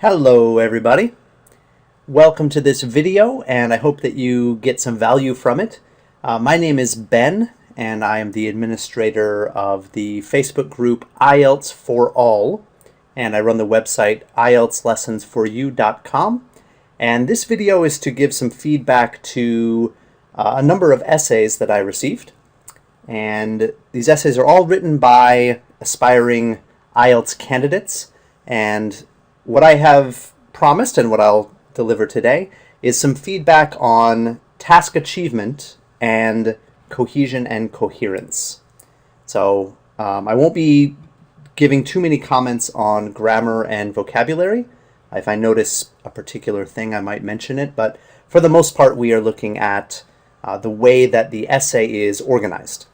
Hello everybody. Welcome to this video and I hope that you get some value from it. My name is Ben and I am the administrator of the Facebook group IELTS for All, and I run the website IELTSlessonsforyou.com, and this video is to give some feedback to a number of essays that I received, and these essays are all written by aspiring IELTS candidates. And what I have promised and what I'll deliver today is some feedback on task achievement and cohesion and coherence. So I won't be giving too many comments on grammar and vocabulary. If I notice a particular thing, I might mention it, but for the most part, we are looking at the way that the essay is organized.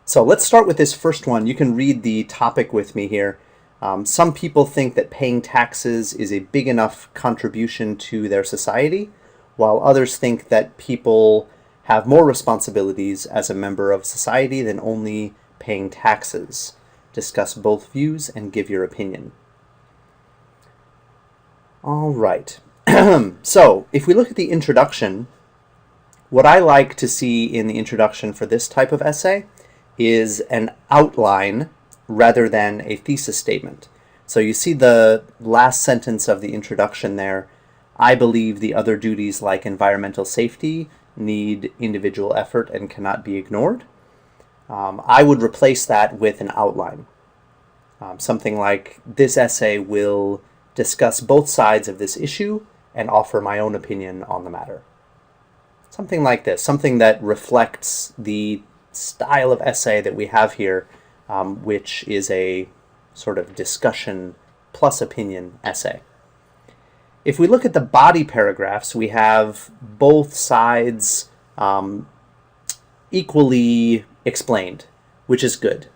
So let's start with this first one. You can read the topic with me here. Some people think that paying taxes is a big enough contribution to their society, while others think that people have more responsibilities as a member of society than only paying taxes. Discuss both views and give your opinion. All right. So if we look at the introduction, what I like to see in the introduction for this type of essay is an outline rather than a thesis statement. So you see the last sentence of the introduction there. I believe the other duties like environmental safety need individual effort and cannot be ignored. I would replace that with an outline. Something like, this essay will discuss both sides of this issue and offer my own opinion on the matter. Something like this, something that reflects the style of essay that we have here, which is a sort of discussion plus opinion essay. If we look at the body paragraphs, we have both sides equally explained, which is good.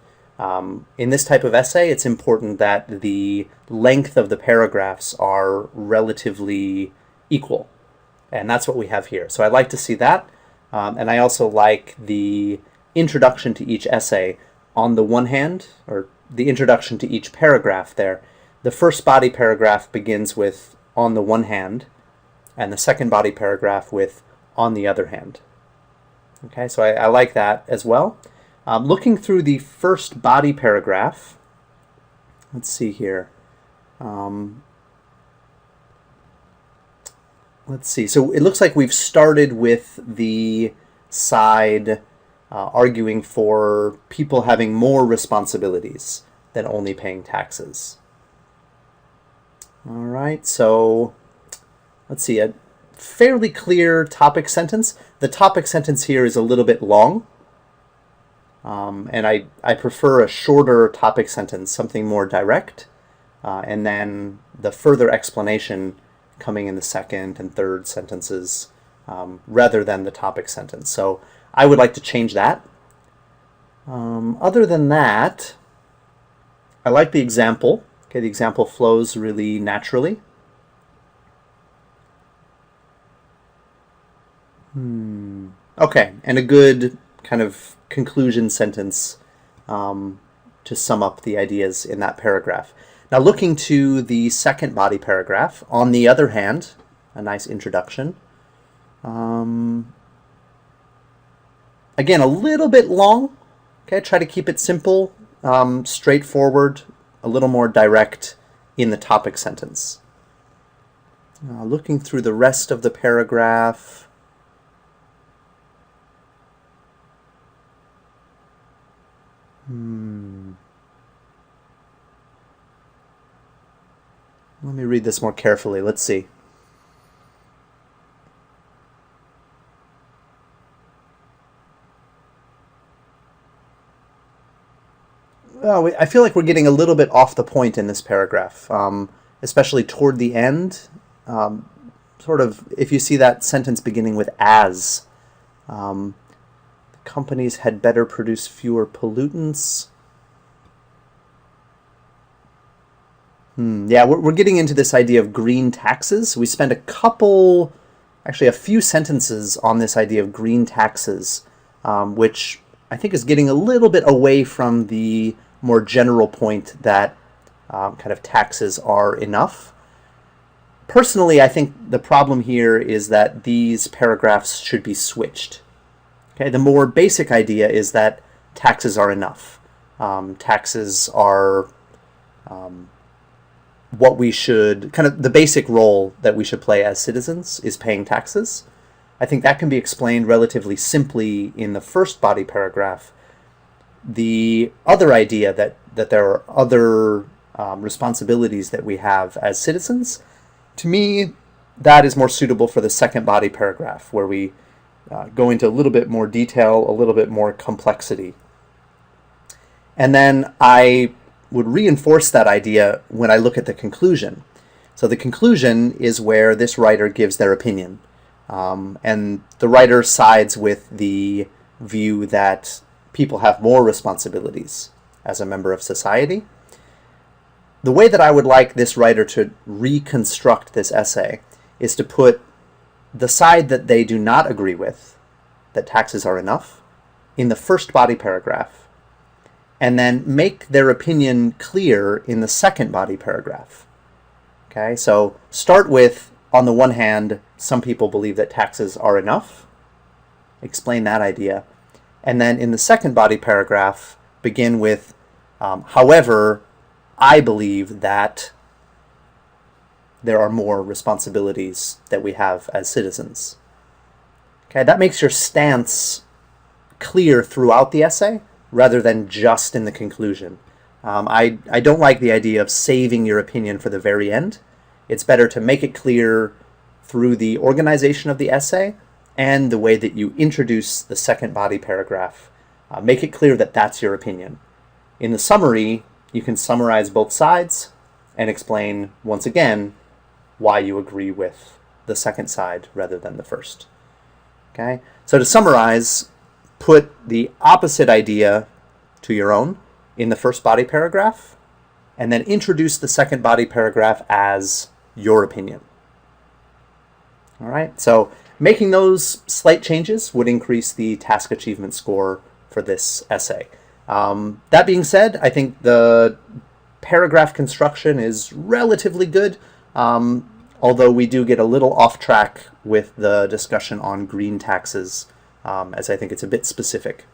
In this type of essay, it's important that the length of the paragraphs are relatively equal, and that's what we have here. So I like to see that, and I also like the introduction to each essay. On the one hand, or the introduction to each paragraph there, the first body paragraph begins with on the one hand, and the second body paragraph with on the other hand. Okay, so I like that as well. Looking through the first body paragraph, let's see here. Let's see, so it looks like we've started with the side arguing for people having more responsibilities than only paying taxes. All right, so let's see, a fairly clear topic sentence. The topic sentence here is a little bit long, and I prefer a shorter topic sentence, something more direct, and then the further explanation coming in the second and third sentences rather than the topic sentence. So I would like to change that. Other than that, I like the example. Okay, the example flows really naturally. Okay, and a good kind of conclusion sentence to sum up the ideas in that paragraph. Now looking to the second body paragraph, on the other hand, a nice introduction. Again, a little bit long. Okay, try to keep it simple, straightforward, a little more direct in the topic sentence. Looking through the rest of the paragraph. Let me read this more carefully. Let's see. Oh, I feel like we're getting a little bit off the point in this paragraph, especially toward the end. Sort of, if you see that sentence beginning with as, companies had better produce fewer pollutants. Yeah, we're getting into this idea of green taxes. We spent actually a few sentences on this idea of green taxes, which I think is getting a little bit away from the more general point that kind of taxes are enough. Personally, I think the problem here is that these paragraphs should be switched. Okay, the more basic idea is that taxes are enough. Taxes are what we should, kind of the basic role that we should play as citizens is paying taxes. I think that can be explained relatively simply in the first body paragraph. The other idea that there are other responsibilities that we have as citizens, to me, that is more suitable for the second body paragraph, where we go into a little bit more detail, a little bit more complexity. And then I would reinforce that idea when I look at the conclusion. So the conclusion is where this writer gives their opinion. And the writer sides with the view that people have more responsibilities as a member of society. The way that I would like this writer to reconstruct this essay is to put the side that they do not agree with, that taxes are enough, in the first body paragraph, and then make their opinion clear in the second body paragraph. Okay, so start with, on the one hand, some people believe that taxes are enough. Explain that idea. And then in the second body paragraph, begin with, however, I believe that there are more responsibilities that we have as citizens. Okay, that makes your stance clear throughout the essay rather than just in the conclusion. I don't like the idea of saving your opinion for the very end. It's better to make it clear through the organization of the essay and the way that you introduce the second body paragraph. Make it clear that that's your opinion. In the summary, you can summarize both sides and explain, once again, why you agree with the second side rather than the first. Okay? So to summarize, put the opposite idea to your own in the first body paragraph, and then introduce the second body paragraph as your opinion. All right, so making those slight changes would increase the task achievement score for this essay. That being said, I think the paragraph construction is relatively good, although we do get a little off track with the discussion on green taxes, as I think it's a bit specific.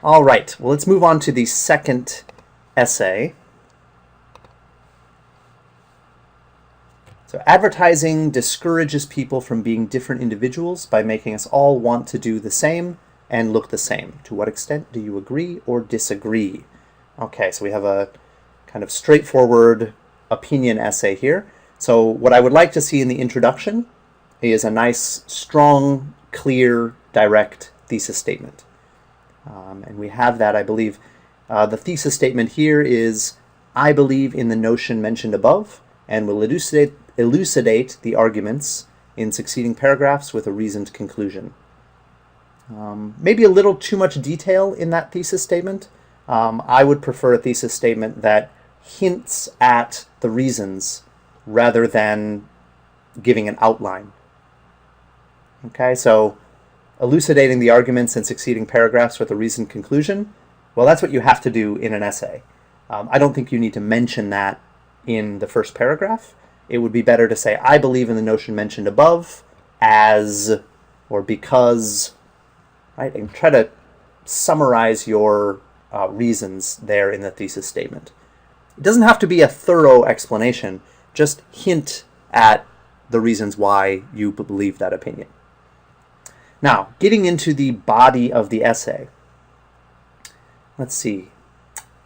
All right, well, let's move on to the second essay. So advertising discourages people from being different individuals by making us all want to do the same and look the same. To what extent do you agree or disagree? Okay, so we have a kind of straightforward opinion essay here. So what I would like to see in the introduction is a nice, strong, clear, direct thesis statement. And we have that, I believe. The thesis statement here is, I believe in the notion mentioned above and will elucidate the arguments in succeeding paragraphs with a reasoned conclusion. Maybe a little too much detail in that thesis statement. I would prefer a thesis statement that hints at the reasons rather than giving an outline. Okay, so elucidating the arguments in succeeding paragraphs with a reasoned conclusion, well, that's what you have to do in an essay. I don't think you need to mention that in the first paragraph. It would be better to say, I believe in the notion mentioned above as, or because, right? And try to summarize your reasons there in the thesis statement. It doesn't have to be a thorough explanation, just hint at the reasons why you believe that opinion. Now, getting into the body of the essay. Let's see.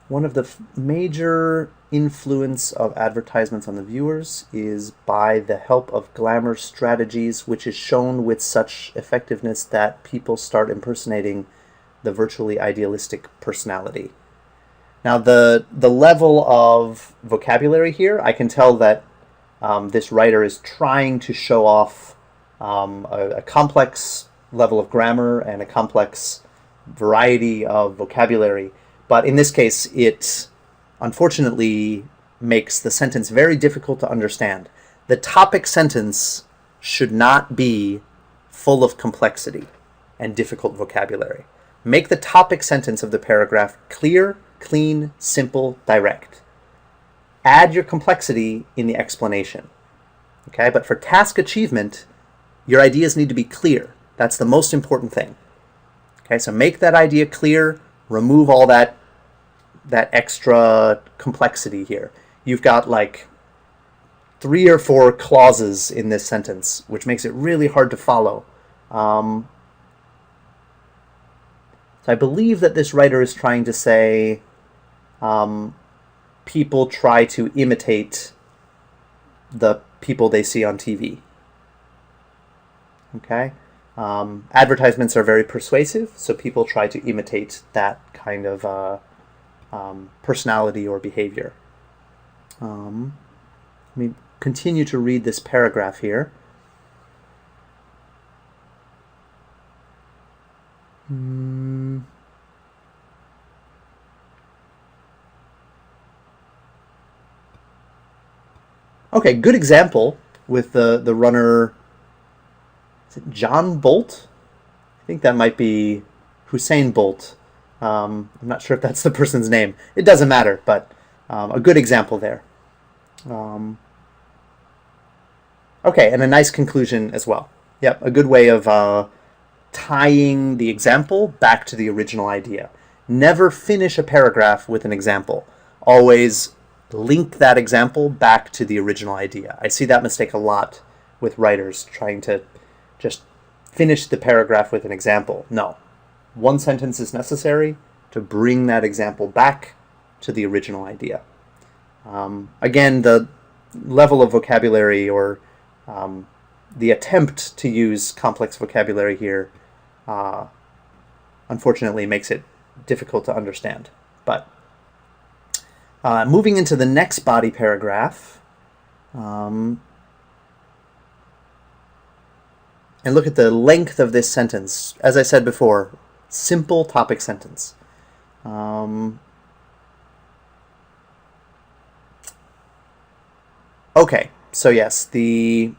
One of the major influence of advertisements on the viewers is by the help of glamour strategies, which is shown with such effectiveness that people start impersonating the virtually idealistic personality. Now, the level of vocabulary here, I can tell that this writer is trying to show off a complex level of grammar and a complex variety of vocabulary. But in this case, it unfortunately makes the sentence very difficult to understand. The topic sentence should not be full of complexity and difficult vocabulary. Make the topic sentence of the paragraph clear, clean, simple, direct. add your complexity in the explanation. Okay, but for task achievement, your ideas need to be clear. That's the most important thing. Okay, so make that idea clear, remove all that extra complexity here. You've got like 3 or 4 clauses in this sentence, which makes it really hard to follow. So I believe that this writer is trying to say people try to imitate the people they see on TV. Okay? Advertisements are very persuasive, so people try to imitate that kind of personality or behavior. Let me continue to read this paragraph here. Okay, good example with the runner. Is it John Bolt? I think that might be Hussein Bolt. I'm not sure if that's the person's name. It doesn't matter, but a good example there. Okay, and a nice conclusion as well. Yep, a good way of tying the example back to the original idea. Never finish a paragraph with an example. Always link that example back to the original idea. I see that mistake a lot with writers trying to just finish the paragraph with an example. No. One sentence is necessary to bring that example back to the original idea. Again, the level of vocabulary or the attempt to use complex vocabulary here unfortunately makes it difficult to understand. But moving into the next body paragraph, and look at the length of this sentence. As I said before, simple topic sentence. Okay, so yes, I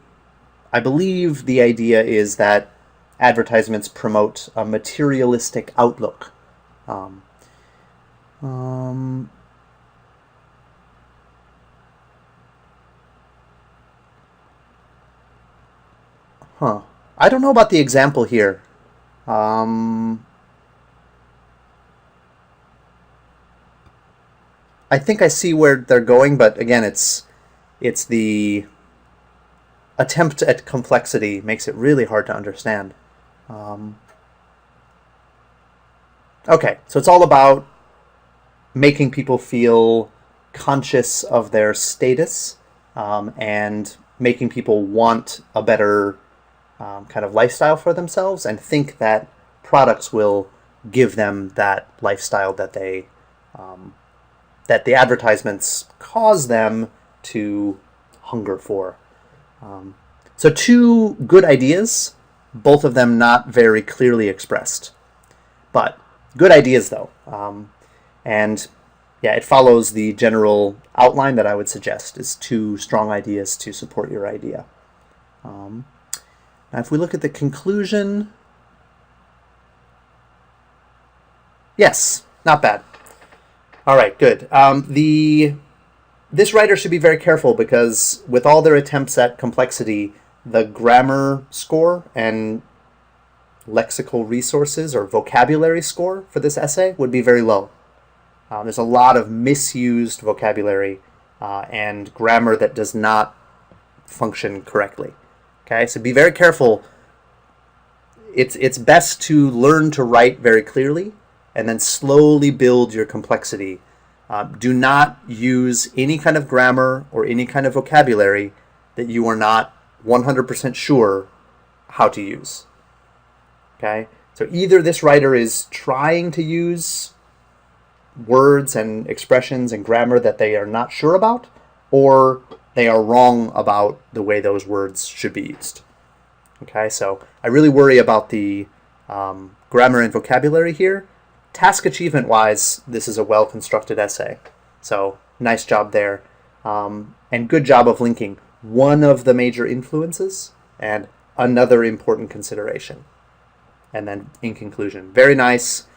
believe the idea is that advertisements promote a materialistic outlook. I don't know about the example here. I think I see where they're going, but again, it's the attempt at complexity makes it really hard to understand. Okay, so it's all about making people feel conscious of their status and making people want a better kind of lifestyle for themselves and think that products will give them that lifestyle that they that the advertisements cause them to hunger for. So 2 good ideas, both of them not very clearly expressed, but good ideas though. And yeah, it follows the general outline that I would suggest is 2 strong ideas to support your idea. Now if we look at the conclusion, yes, not bad. All right, good. This writer should be very careful because with all their attempts at complexity, the grammar score and lexical resources or vocabulary score for this essay would be very low. There's a lot of misused vocabulary and grammar that does not function correctly. Okay, so be very careful. It's best to learn to write very clearly and then slowly build your complexity. Do not use any kind of grammar or any kind of vocabulary that you are not 100% sure how to use. Okay? So either this writer is trying to use words and expressions and grammar that they are not sure about, or they are wrong about the way those words should be used. Okay? So I really worry about the grammar and vocabulary here. Task achievement-wise, this is a well-constructed essay. So nice job there. And good job of linking one of the major influences and another important consideration. And then in conclusion, very nice.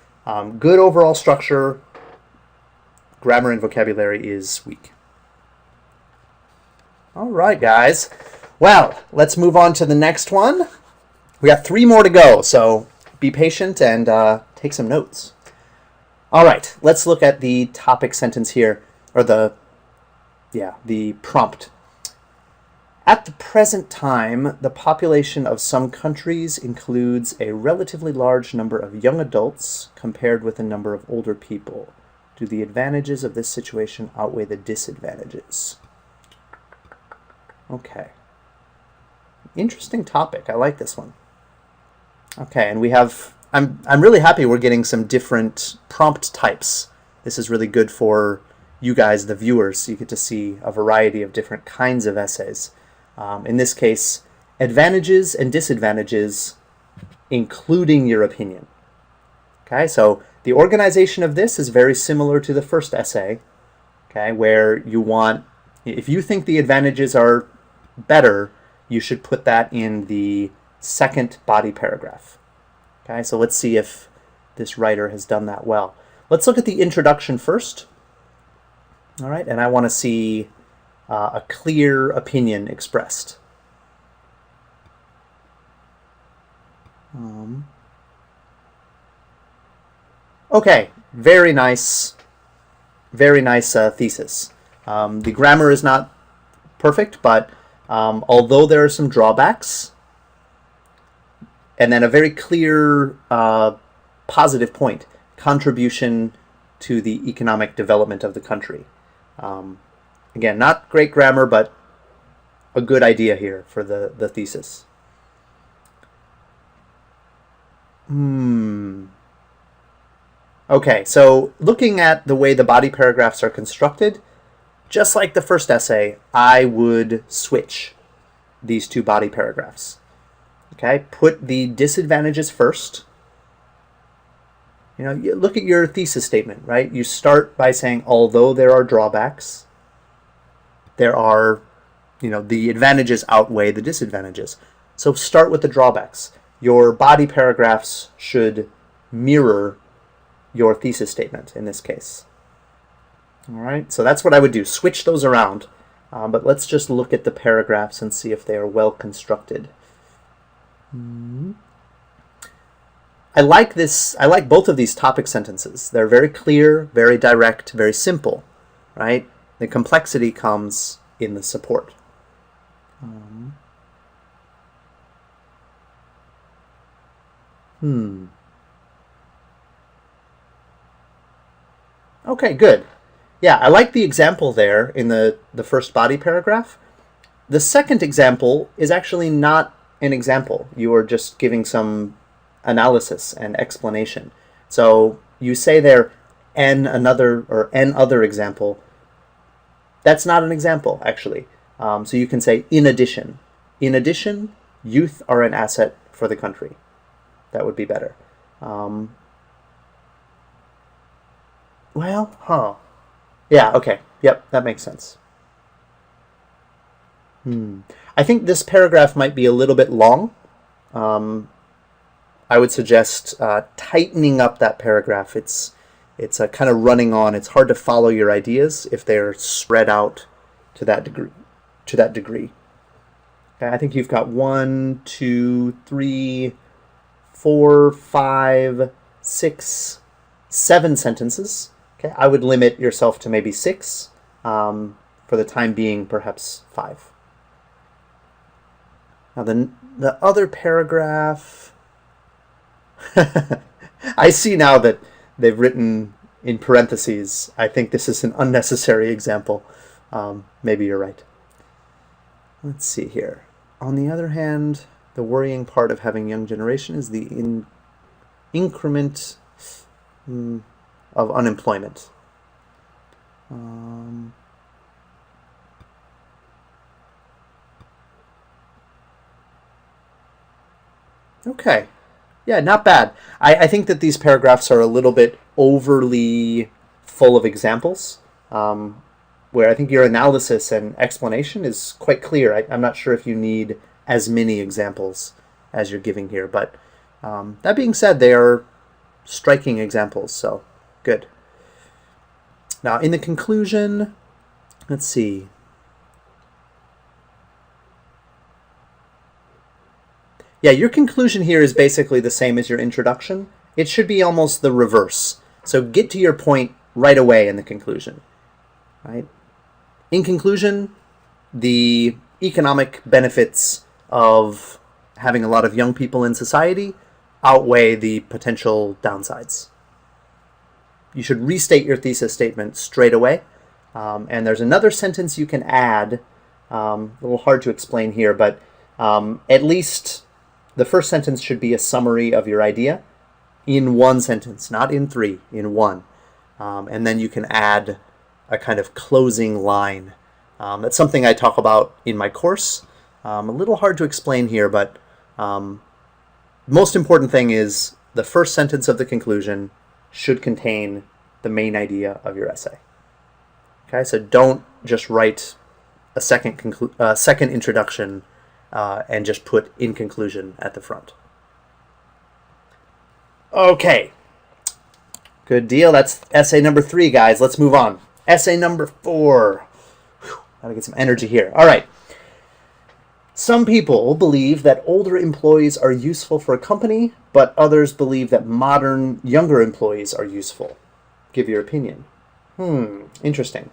Good overall structure. Grammar and vocabulary is weak. All right, guys. Well, let's move on to the next one. We got 3 more to go, so be patient and take some notes. All right, let's look at the topic sentence here, or the prompt. At the present time, the population of some countries includes a relatively large number of young adults compared with the number of older people. Do the advantages of this situation outweigh the disadvantages? Okay. Interesting topic. I like this one. Okay, and we have, I'm really happy we're getting some different prompt types. This is really good for you guys, the viewers. You get to see a variety of different kinds of essays. In this case, advantages and disadvantages, including your opinion. Okay, so the organization of this is very similar to the first essay, okay, where you want, if you think the advantages are better, you should put that in the second body paragraph. Okay, so let's see if this writer has done that well. Let's look at the introduction first. All right, and I want to see a clear opinion expressed. Okay, very nice thesis. The grammar is not perfect, but although there are some drawbacks, and then a very clear positive point, contribution to the economic development of the country. Again, not great grammar, but a good idea here for the thesis. Okay, so looking at the way the body paragraphs are constructed, just like the first essay, I would switch these 2 body paragraphs. Okay, put the disadvantages first. You know, you look at your thesis statement, right? You start by saying, although there are drawbacks, there are, the advantages outweigh the disadvantages. So start with the drawbacks. Your body paragraphs should mirror your thesis statement in this case. All right, so that's what I would do. Switch those around. But let's just look at the paragraphs and see if they are well constructed. I like both of these topic sentences. They're very clear, very direct, very simple, right? The complexity comes in the support. Okay, good. Yeah, I like the example there in the first body paragraph. The second example is actually not an example. You are just giving some analysis and explanation. So you say there, an other example. That's not an example, actually. So you can say, in addition. In addition, youth are an asset for the country. That would be better. Yeah, okay. Yep, that makes sense. I think this paragraph might be a little bit long. I would suggest tightening up that paragraph. It's kind of running on. It's hard to follow your ideas if they're spread out to that degree. Okay, I think you've got 1, 2, 3, 4, 5, 6, 7 sentences. Okay, I would limit yourself to maybe 6. For the time being, perhaps 5. Now the other paragraph, I see now that they've written in parentheses. I think this is an unnecessary example. Maybe you're right. Let's see here. On the other hand, the worrying part of having young generation is the increment of unemployment. Okay. Yeah, not bad. I think that these paragraphs are a little bit overly full of examples, where I think your analysis and explanation is quite clear. I'm not sure if you need as many examples as you're giving here, but that being said, they are striking examples, so good. Now, in the conclusion, let's see. Yeah, your conclusion here is basically the same as your introduction. It should be almost the reverse. So get to your point right away in the conclusion. Right? In conclusion, the economic benefits of having a lot of young people in society outweigh the potential downsides. You should restate your thesis statement straight away. And there's another sentence you can add, a little hard to explain here, but at least the first sentence should be a summary of your idea in one sentence, not in three, in one. And then you can add a kind of closing line. That's something I talk about in my course. A little hard to explain here, but most important thing is the first sentence of the conclusion should contain the main idea of your essay. Okay, so don't just write a second introduction and just put in conclusion at the front. Okay, good deal. That's essay number 3, guys. Let's move on. Essay number 4. Gotta get some energy here. All right. Some people believe that older employees are useful for a company, but others believe that modern, younger employees are useful. Give your opinion. Interesting.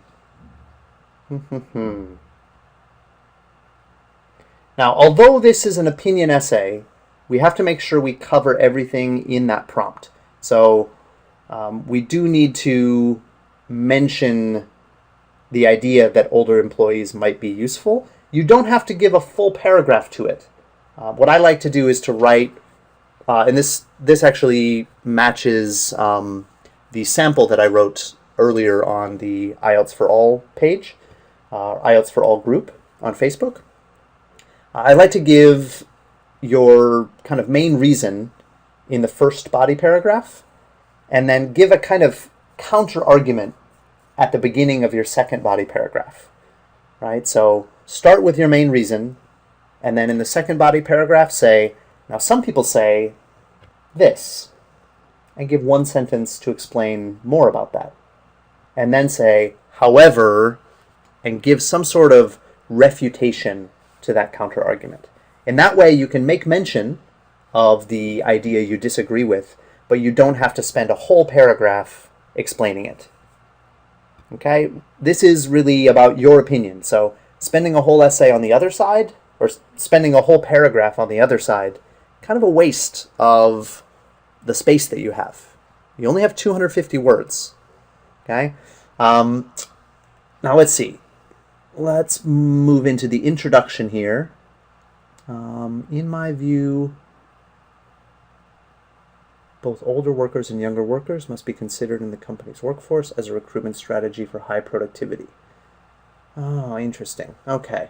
Now, although this is an opinion essay, we have to make sure we cover everything in that prompt. So we do need to mention the idea that older employees might be useful. You don't have to give a full paragraph to it. What I like to do is to write, and this actually matches the sample that I wrote earlier on the IELTS for All page, IELTS for All group on Facebook. I like to give your kind of main reason in the first body paragraph, and then give a kind of counter argument at the beginning of your second body paragraph, right? So start with your main reason, and then in the second body paragraph say, now some people say this, and give one sentence to explain more about that. And then say, however, and give some sort of refutation to that counter argument. In that way, you can make mention of the idea you disagree with, but you don't have to spend a whole paragraph explaining it. Okay? This is really about your opinion. So spending a whole essay on the other side, or spending a whole paragraph on the other side, kind of a waste of the space that you have. You only have 250 words. Okay? Now let's see. Let's move into the introduction here. In my view, both older workers and younger workers must be considered in the company's workforce as a recruitment strategy for high productivity. Oh, interesting. Okay.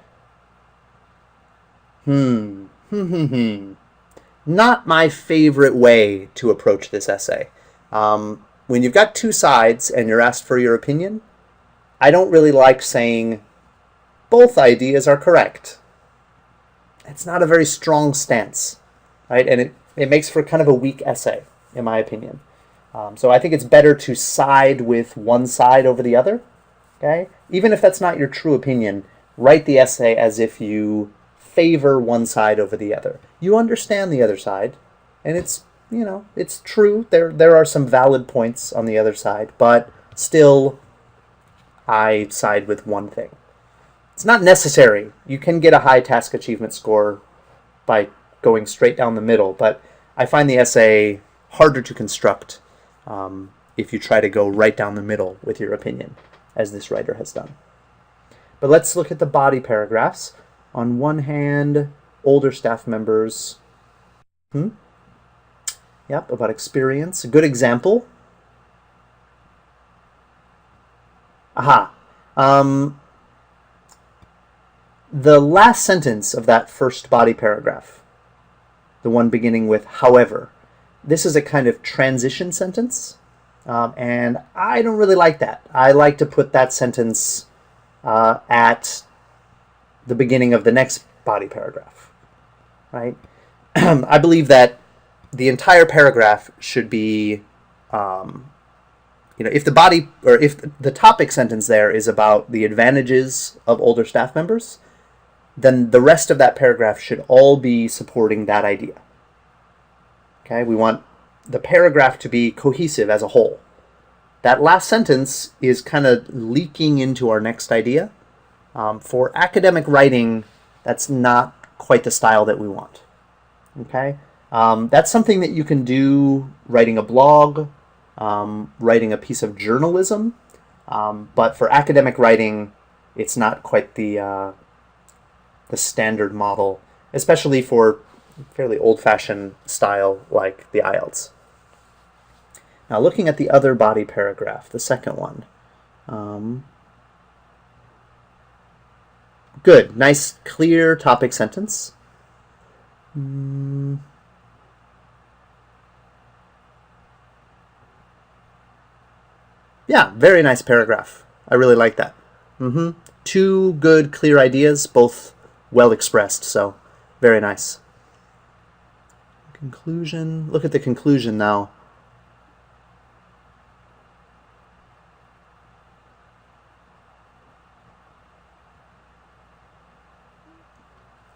Not my favorite way to approach this essay. When you've got two sides and you're asked for your opinion, I don't really like saying both ideas are correct. It's not a very strong stance, right? And it makes for kind of a weak essay, in my opinion. So I think it's better to side with one side over the other, okay? Even if that's not your true opinion, write the essay as if you favor one side over the other. You understand the other side, and it's, you know, it's true. There are some valid points on the other side, but still, I side with one thing. It's not necessary. You can get a high task achievement score by going straight down the middle, but I find the essay harder to construct if you try to go right down the middle with your opinion, as this writer has done. But let's look at the body paragraphs. On one hand, older staff members, yep, about experience. A good example. Aha. The last sentence of that first body paragraph, the one beginning with however, this is a kind of transition sentence, and I don't really like that. I like to put that sentence at the beginning of the next body paragraph, right? I believe that the entire paragraph should be, if the body, or if the topic sentence there is about the advantages of older staff members, then the rest of that paragraph should all be supporting that idea. Okay, we want the paragraph to be cohesive as a whole. That last sentence is kind of leaking into our next idea. For academic writing, that's not quite the style that we want. Okay, that's something that you can do writing a blog, writing a piece of journalism, but for academic writing, it's not quite the standard model, especially for fairly old-fashioned style like the IELTS. Now, looking at the other body paragraph, the second one. Good, nice, clear topic sentence. Yeah, very nice paragraph. I really like that. Two good, clear ideas, both well expressed, so very nice. Conclusion. Look at the conclusion now.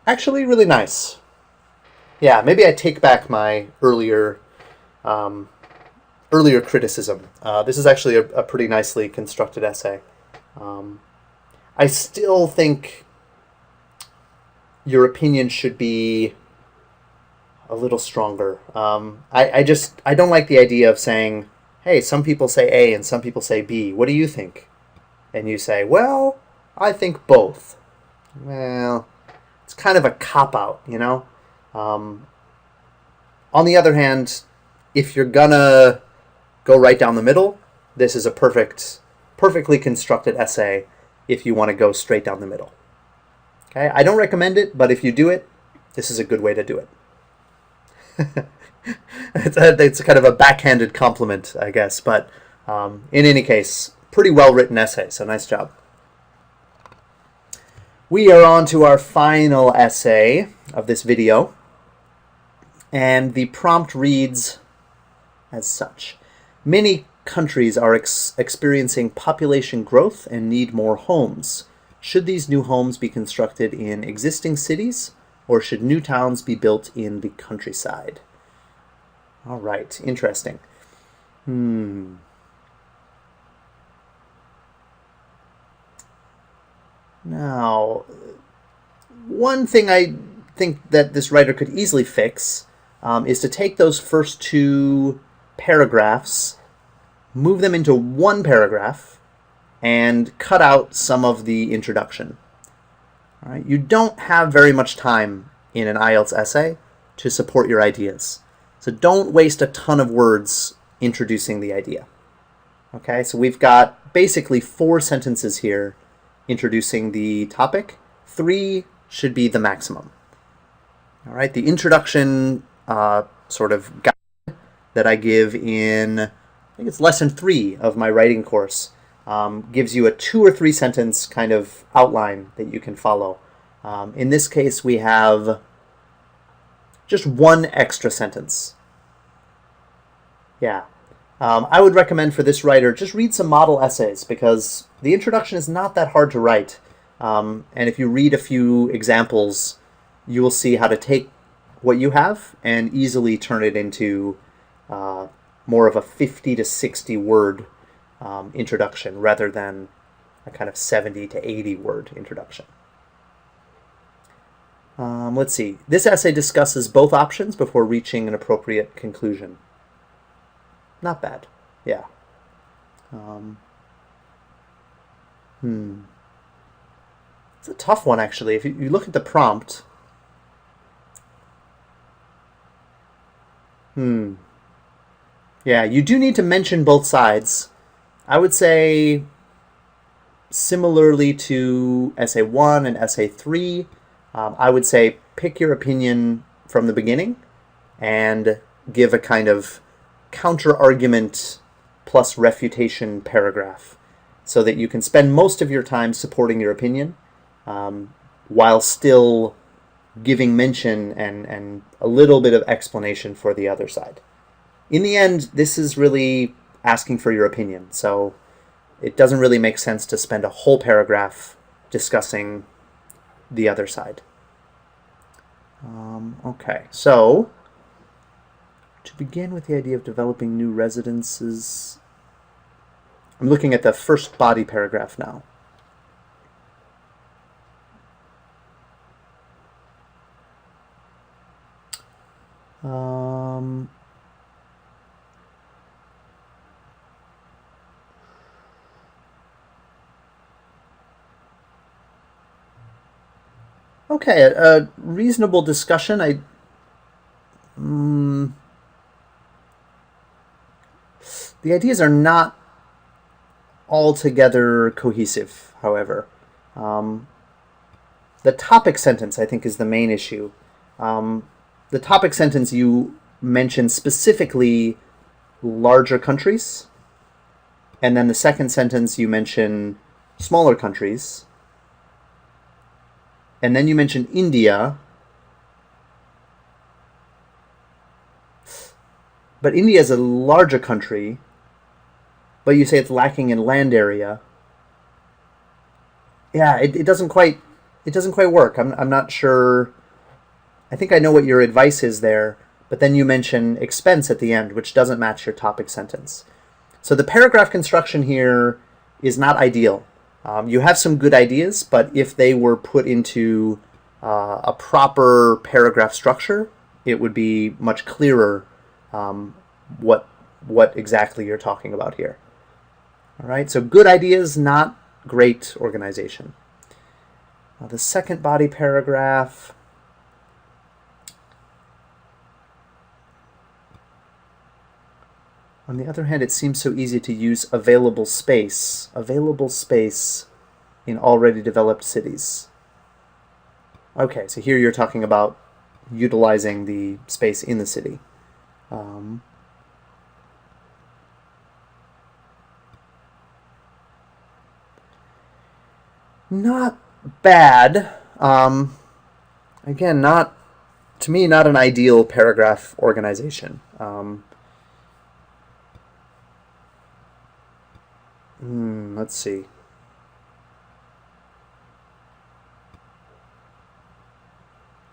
Actually, really nice. Yeah, maybe I take back my earlier criticism. This is actually a pretty nicely constructed essay. I still think your opinion should be a little stronger. I don't like the idea of saying, hey, some people say A and some people say B. What do you think? And you say, well, I think both. Well, it's kind of a cop-out, you know? On the other hand, if you're gonna go right down the middle, this is a perfectly constructed essay if you want to go straight down the middle. Okay, I don't recommend it, but if you do it, this is a good way to do it. It's kind of a backhanded compliment, I guess, but in any case, pretty well-written essay, so nice job. We are on to our final essay of this video, and the prompt reads as such. Many countries are experiencing population growth and need more homes. Should these new homes be constructed in existing cities, or should new towns be built in the countryside? All right, interesting. Now, one thing I think that this writer could easily fix is to take those first two paragraphs, move them into one paragraph, and cut out some of the introduction. All right, you don't have very much time in an IELTS essay to support your ideas. So don't waste a ton of words introducing the idea. Okay, so we've got basically 4 sentences here introducing the topic. 3 should be the maximum. All right, the introduction sort of guide that I give in, I think it's lesson 3 of my writing course, gives you a 2 or 3 sentence kind of outline that you can follow. In this case, we have just 1 extra sentence. Yeah. I would recommend for this writer, just read some model essays, because the introduction is not that hard to write. And if you read a few examples, you will see how to take what you have and easily turn it into more of a 50 to 60 word introduction rather than a kind of 70 to 80 word introduction. Let's see. This essay discusses both options before reaching an appropriate conclusion. Not bad. Yeah. It's a tough one, actually. If you look at the prompt, yeah, you do need to mention both sides. I would say, similarly to Essay 1 and Essay 3, I would say pick your opinion from the beginning and give a kind of counter-argument plus refutation paragraph so that you can spend most of your time supporting your opinion while still giving mention and a little bit of explanation for the other side. In the end, this is really asking for your opinion, so it doesn't really make sense to spend a whole paragraph discussing the other side. Okay, so to begin with the idea of developing new residences, I'm looking at the first body paragraph now. Okay, a reasonable discussion. The ideas are not altogether cohesive, however. The topic sentence, I think, is the main issue. The topic sentence, you mention specifically larger countries, and then the second sentence you mention smaller countries, and then you mention India, but India is a larger country, but you say it's lacking in land area. Yeah, it doesn't quite work. I'm not sure. I think I know what your advice is there, but then you mention expense at the end, which doesn't match your topic sentence. So the paragraph construction here is not ideal. You have some good ideas, but if they were put into a proper paragraph structure, it would be much clearer what exactly you're talking about here. All right, so good ideas, not great organization. Now the second body paragraph. On the other hand, it seems so easy to use available space in already developed cities. Okay, so here you're talking about utilizing the space in the city. Not bad. Again, to me, not an ideal paragraph organization. Let's see.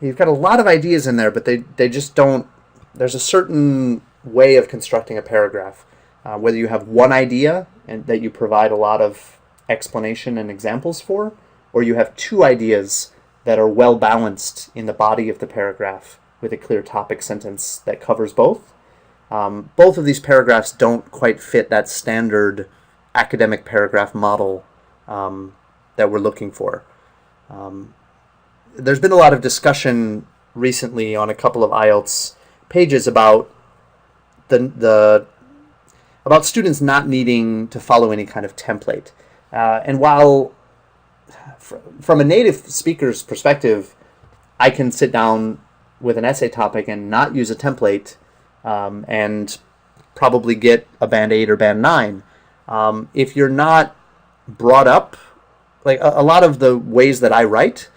You've got a lot of ideas in there, but they just don't. There's a certain way of constructing a paragraph. Whether you have one idea and that you provide a lot of explanation and examples for, or you have two ideas that are well balanced in the body of the paragraph with a clear topic sentence that covers both. Both of these paragraphs don't quite fit that standard academic paragraph model that we're looking for. There's been a lot of discussion recently on a couple of IELTS pages about about students not needing to follow any kind of template. And while from a native speaker's perspective, I can sit down with an essay topic and not use a template and probably get a band 8 or band 9. If you're not brought up, like a lot of the ways that I write,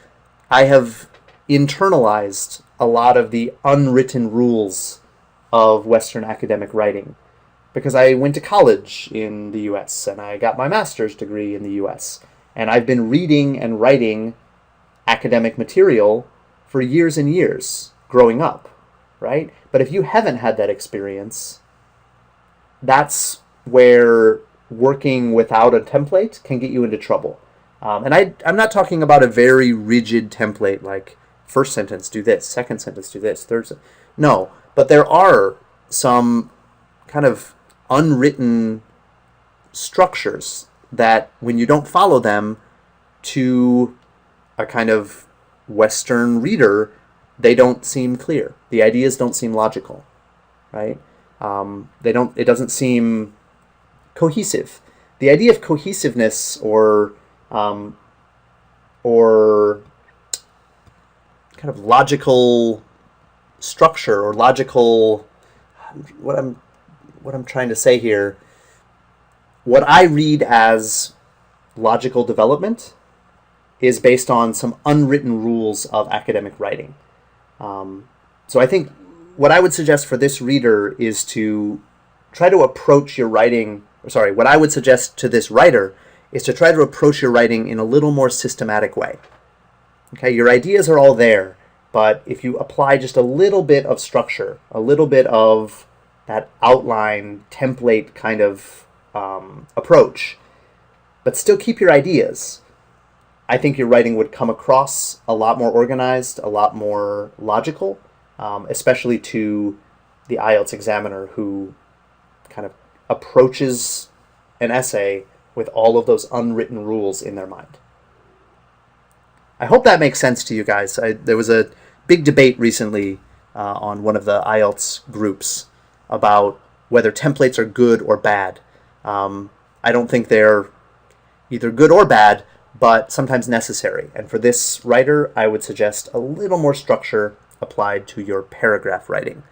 I have internalized a lot of the unwritten rules of Western academic writing because I went to college in the US and I got my master's degree in the US. And I've been reading and writing academic material for years and years growing up, right? But if you haven't had that experience, that's where working without a template can get you into trouble. And I'm not talking about a very rigid template like first sentence do this, second sentence do this, third sentence. No, but there are some kind of unwritten structures that when you don't follow them to a kind of Western reader, they don't seem clear. The ideas don't seem logical, right? It doesn't seem cohesive. The idea of cohesiveness or kind of logical structure or logical, what I'm trying to say here, what I read as logical development is based on some unwritten rules of academic writing. So I think what I would suggest for this reader is to try to approach your writing, what I would suggest to this writer is to try to approach your writing in a little more systematic way. Okay, your ideas are all there, but if you apply just a little bit of structure, a little bit of that outline template kind of approach, but still keep your ideas, I think your writing would come across a lot more organized, a lot more logical, especially to the IELTS examiner who kind of approaches an essay with all of those unwritten rules in their mind. I hope that makes sense to you guys. There was a big debate recently on one of the IELTS groups about whether templates are good or bad. I don't think they're either good or bad, but sometimes necessary. And for this writer, I would suggest a little more structure applied to your paragraph writing.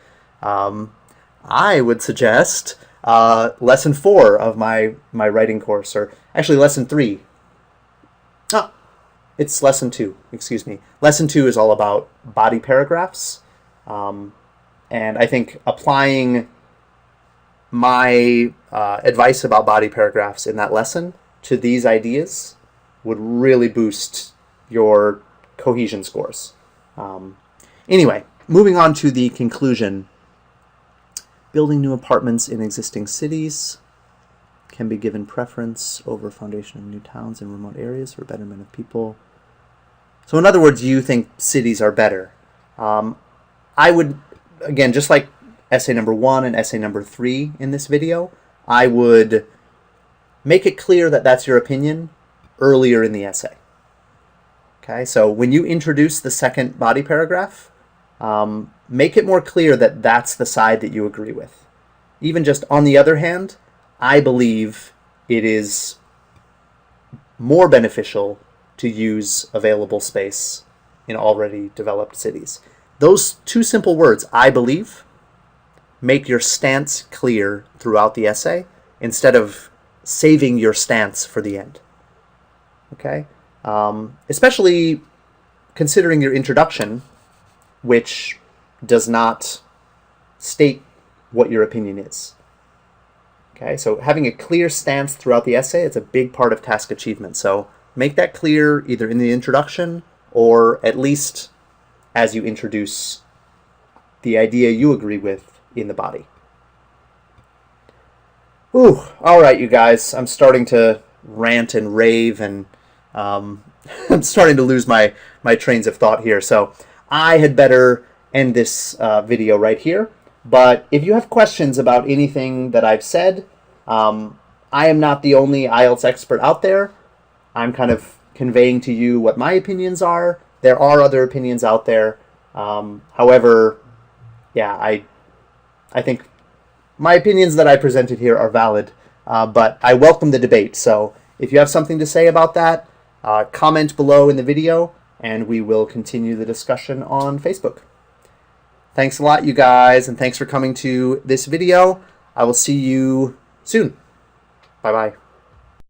I would suggest lesson 4 of my writing course, or actually lesson 3. It's lesson 2, excuse me. Lesson 2 is all about body paragraphs. And I think applying my advice about body paragraphs in that lesson to these ideas would really boost your cohesion scores. Anyway, moving on to the conclusion. Building new apartments in existing cities can be given preference over foundation of new towns in remote areas for betterment of people. So in other words, you think cities are better. I would, again, just like essay number 1 and essay number 3 in this video, I would make it clear that that's your opinion earlier in the essay. Okay, so when you introduce the second body paragraph, make it more clear that that's the side that you agree with. Even just on the other hand, I believe it is more beneficial to use available space in already developed cities. Those 2 simple words, I believe, make your stance clear throughout the essay instead of saving your stance for the end. Okay? Especially considering your introduction, which does not state what your opinion is. Okay, so having a clear stance throughout the essay is a big part of task achievement. So make that clear either in the introduction or at least as you introduce the idea you agree with in the body. Ooh, all right, you guys. I'm starting to rant and rave, and I'm starting to lose my trains of thought here. So I had better end this video right here. But if you have questions about anything that I've said, I am not the only IELTS expert out there. I'm kind of conveying to you what my opinions are. There are other opinions out there. However, yeah, I think my opinions that I presented here are valid, but I welcome the debate. So if you have something to say about that, comment below in the video, and we will continue the discussion on Facebook. Thanks a lot, you guys, and thanks for coming to this video. I will see you soon. Bye-bye.